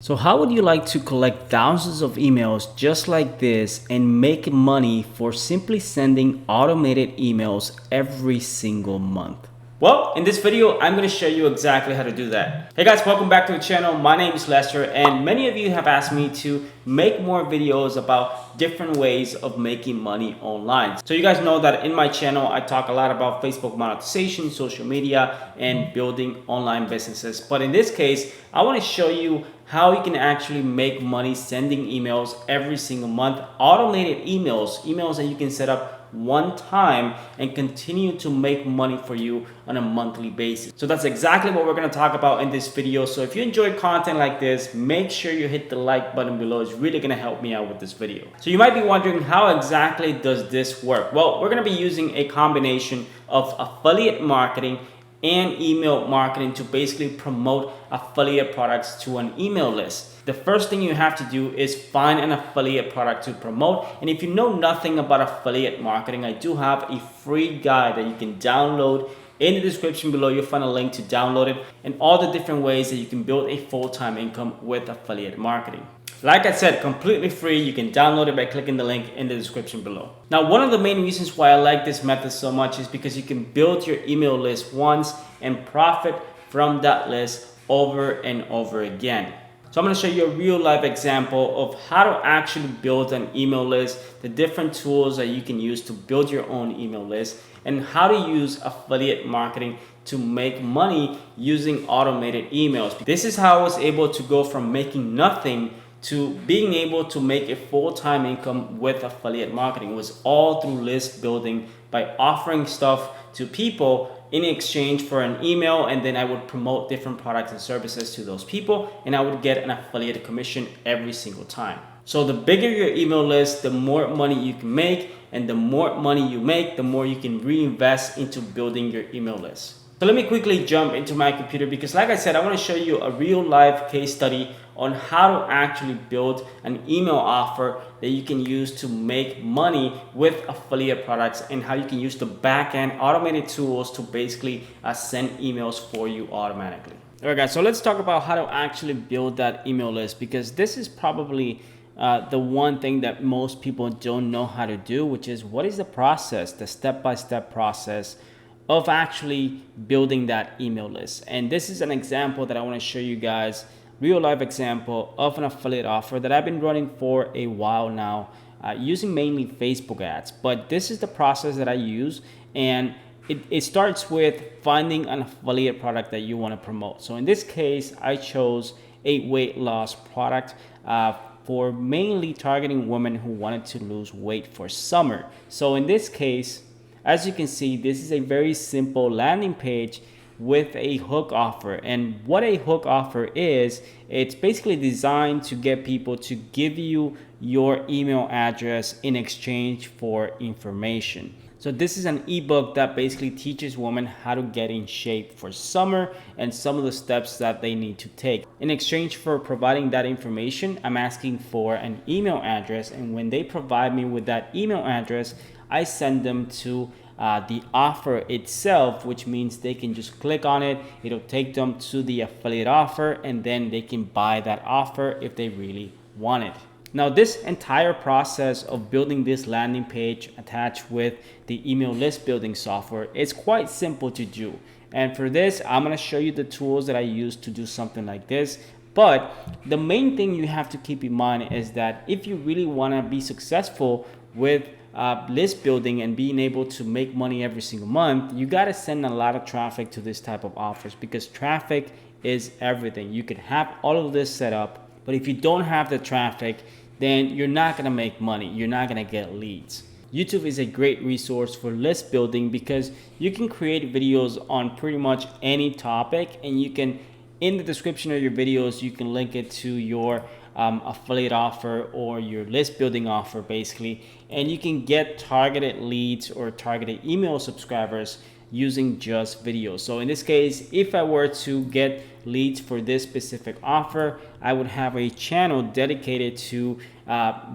So how would you like to collect thousands of emails just like this and make money for simply sending automated emails every single month? Well, in this video, I'm going to show you exactly how to do that. Hey guys, welcome back to the channel. My name is Lester, and many of you have asked me to make more videos about different ways of making money online. So you guys know that in my channel, I talk a lot about Facebook monetization, social media, and building online businesses. But in this case, I want to show you how you can actually make money sending emails every single month, automated emails that you can set up one time and continue to make money for you on a monthly basis. So that's exactly what we're going to talk about in this video. So if you enjoy content like this, make sure you hit the like button below. It's really going to help me out with this video. So you might be wondering, how exactly does this work? Well, we're going to be using a combination of affiliate marketing and email marketing to basically promote affiliate products to an email list. The first thing you have to do is find an affiliate product to promote. And if you know nothing about affiliate marketing, I do have a free guide that you can download. In the description below, you'll find a link to download it and all the different ways that you can build a full-time income with affiliate marketing. Like I said, completely free. You can download it by clicking the link in the description below. Now, one of the main reasons why I like this method so much is because you can build your email list once and profit from that list over and over again. So I'm going to show you a real life example of how to actually build an email list, the different tools that you can use to build your own email list, and how to use affiliate marketing to make money using automated emails. This is how I was able to go from making nothing to being able to make a full-time income with affiliate marketing. It was all through list building by offering stuff to people in exchange for an email, and then I would promote different products and services to those people, and I would get an affiliate commission every single time. So the bigger your email list, the more money you can make, and the more money you make, the more you can reinvest into building your email list. So let me quickly jump into my computer because, like I said, I want to show you a real life case study on how to actually build an email offer that you can use to make money with affiliate products, and how you can use the back-end automated tools to basically send emails for you automatically. All right, guys, so let's talk about how to actually build that email list, because this is probably the one thing that most people don't know how to do, which is what is the process, the step-by-step process of actually building that email list. And this is an example that I want to show you guys, real life example of an affiliate offer that I've been running for a while now, using mainly Facebook ads. But this is the process that I use, and it starts with finding an affiliate product that you want to promote. So in this case, I chose a weight loss product for mainly targeting women who wanted to lose weight for summer. So in this case, as you can see, this is a very simple landing page with a hook offer. And what a hook offer is, it's basically designed to get people to give you your email address in exchange for information. So this is an ebook that basically teaches women how to get in shape for summer and some of the steps that they need to take. In exchange for providing that information, I'm asking for an email address, and when they provide me with that email address, I send them to the offer itself, which means they can just click on it. It'll take them to the affiliate offer, and then they can buy that offer if they really want it. Now, this entire process of building this landing page attached with the email list building software is quite simple to do. And for this, I'm going to show you the tools that I use to do something like this. But the main thing you have to keep in mind is that if you really want to be successful with list building and being able to make money every single month, you got to send a lot of traffic to this type of offers, because traffic is everything. You could have all of this set up, but if you don't have the traffic, then you're not going to make money. You're not going to get leads. YouTube is a great resource for list building because you can create videos on pretty much any topic, and you can, in the description of your videos, you can link it to your affiliate offer or your list building offer basically, and you can get targeted leads or targeted email subscribers using just videos. So in this case, if I were to get leads for this specific offer, I would have a channel dedicated to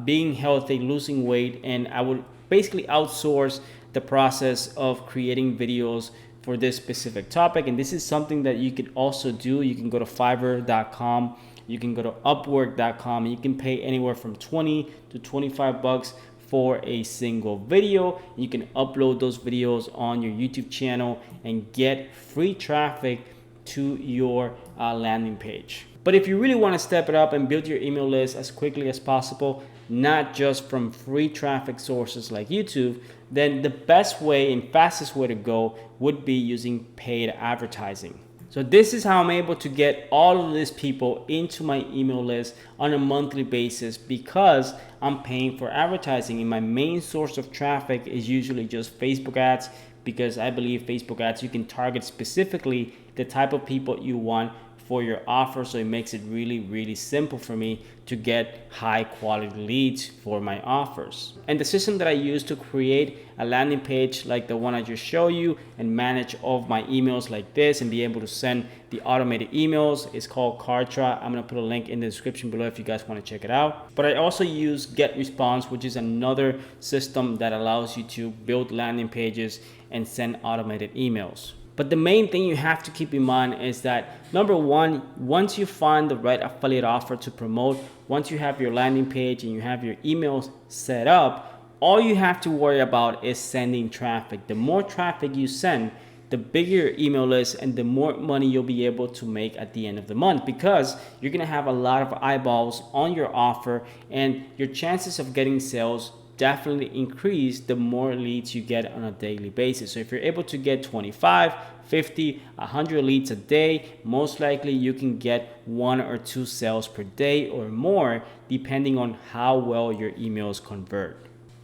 being healthy, losing weight, and I would basically outsource the process of creating videos for this specific topic. And this is something that you could also do. You can go to fiverr.com You can go to Upwork.com and you can pay anywhere from 20 to 25 bucks for a single video. You can upload those videos on your YouTube channel and get free traffic to your landing page. But if you really want to step it up and build your email list as quickly as possible, not just from free traffic sources like YouTube, then the best way and fastest way to go would be using paid advertising. So this is how I'm able to get all of these people into my email list on a monthly basis, because I'm paying for advertising, and my main source of traffic is usually just Facebook ads, because I believe Facebook ads, you can target specifically the type of people you want for your offer. So it makes it really simple for me to get high quality leads for my offers. And the system that I use to create a landing page like the one I just showed you and manage all of my emails like this and be able to send the automated emails is called Kartra. I'm gonna put a link in the description below if you guys want to check it out. But I also use GetResponse, which is another system that allows you to build landing pages and send automated emails. But the main thing you have to keep in mind is that, number one, once you find the right affiliate offer to promote, once you have your landing page and you have your emails set up, all you have to worry about is sending traffic. The more traffic you send, the bigger your email list and the more money you'll be able to make at the end of the month, because you're gonna have a lot of eyeballs on your offer, and your chances of getting sales definitely increase the more leads you get on a daily basis. So if you're able to get 25, 50, 100 leads a day, most likely you can get 1 or 2 sales per day or more, depending on how well your emails convert.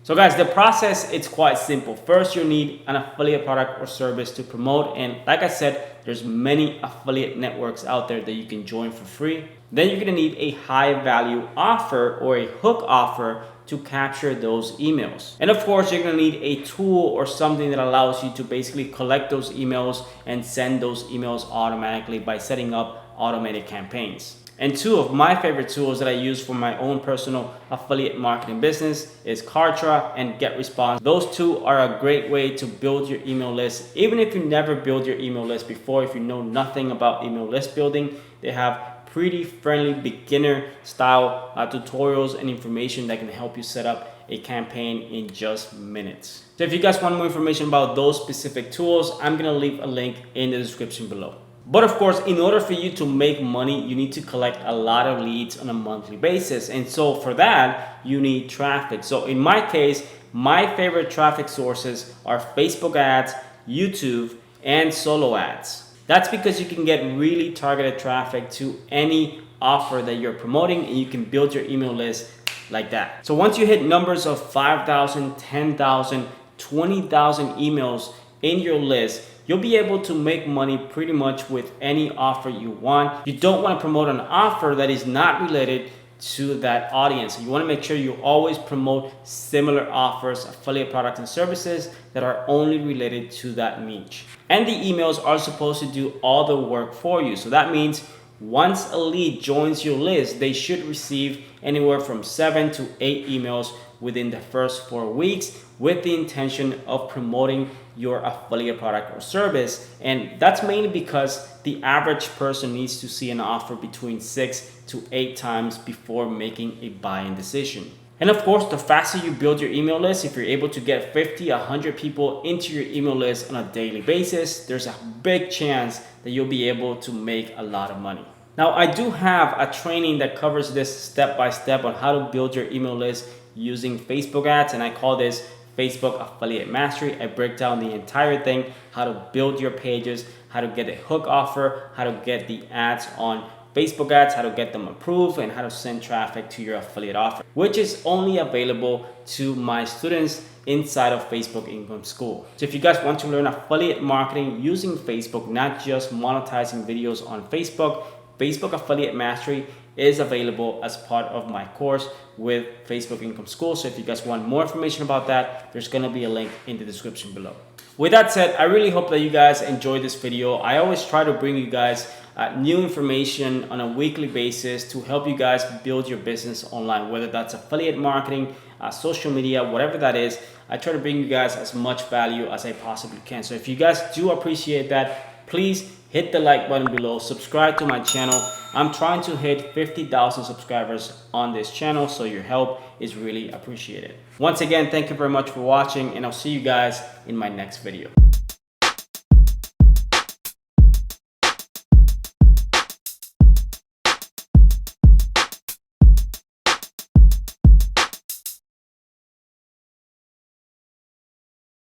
So guys, the process, it's quite simple. First, you need an affiliate product or service to promote. And like I said, there's many affiliate networks out there that you can join for free. Then you're gonna need a high value offer or a hook offer to capture those emails. And of course, you're gonna need a tool or something that allows you to basically collect those emails and send those emails automatically by setting up automated campaigns. And 2 of my favorite tools that I use for my own personal affiliate marketing business is Kartra and GetResponse. Those 2 are a great way to build your email list. Even if you never built your email list before, if you know nothing about email list building, they have pretty friendly beginner style tutorials and information that can help you set up a campaign in just minutes. So if you guys want more information about those specific tools, I'm gonna leave a link in the description below. But of course, in order for you to make money, you need to collect a lot of leads on a monthly basis. And so for that, you need traffic. So in my case, my favorite traffic sources are Facebook ads, YouTube, and solo ads. That's because you can get really targeted traffic to any offer that you're promoting, and you can build your email list like that. So once you hit numbers of 5,000, 10,000, 20,000 emails in your list, you'll be able to make money pretty much with any offer you want. You don't want to promote an offer that is not related to that audience. You want to make sure you always promote similar offers, affiliate products and services that are only related to that niche. And the emails are supposed to do all the work for you. So that means once a lead joins your list, they should receive anywhere from 7 to 8 emails within the first 4 weeks with the intention of promoting your affiliate product or service. And that's mainly because the average person needs to see an offer between 6 to 8 times before making a buying decision. And of course, the faster you build your email list, if you're able to get 50, 100 people into your email list on a daily basis, there's a big chance that you'll be able to make a lot of money. Now, I do have a training that covers this step-by-step on how to build your email list using Facebook ads, and I call this Facebook Affiliate Mastery. I break down the entire thing, how to build your pages, how to get a hook offer, how to get the ads on Facebook ads, how to get them approved, and how to send traffic to your affiliate offer, which is only available to my students inside of Facebook Income School. So if you guys want to learn affiliate marketing using Facebook, not just monetizing videos on Facebook, Facebook Affiliate Mastery is available as part of my course with Facebook Income School. So if you guys want more information about that, there's gonna be a link in the description below. With that said, I really hope that you guys enjoyed this video. I always try to bring you guys new information on a weekly basis to help you guys build your business online, whether that's affiliate marketing, social media, whatever that is. I try to bring you guys as much value as I possibly can. So if you guys do appreciate that, please hit the like button below, subscribe to my channel, I'm trying to hit 50,000 subscribers on this channel, so your help is really appreciated. Once again, thank you very much for watching, and I'll see you guys in my next video.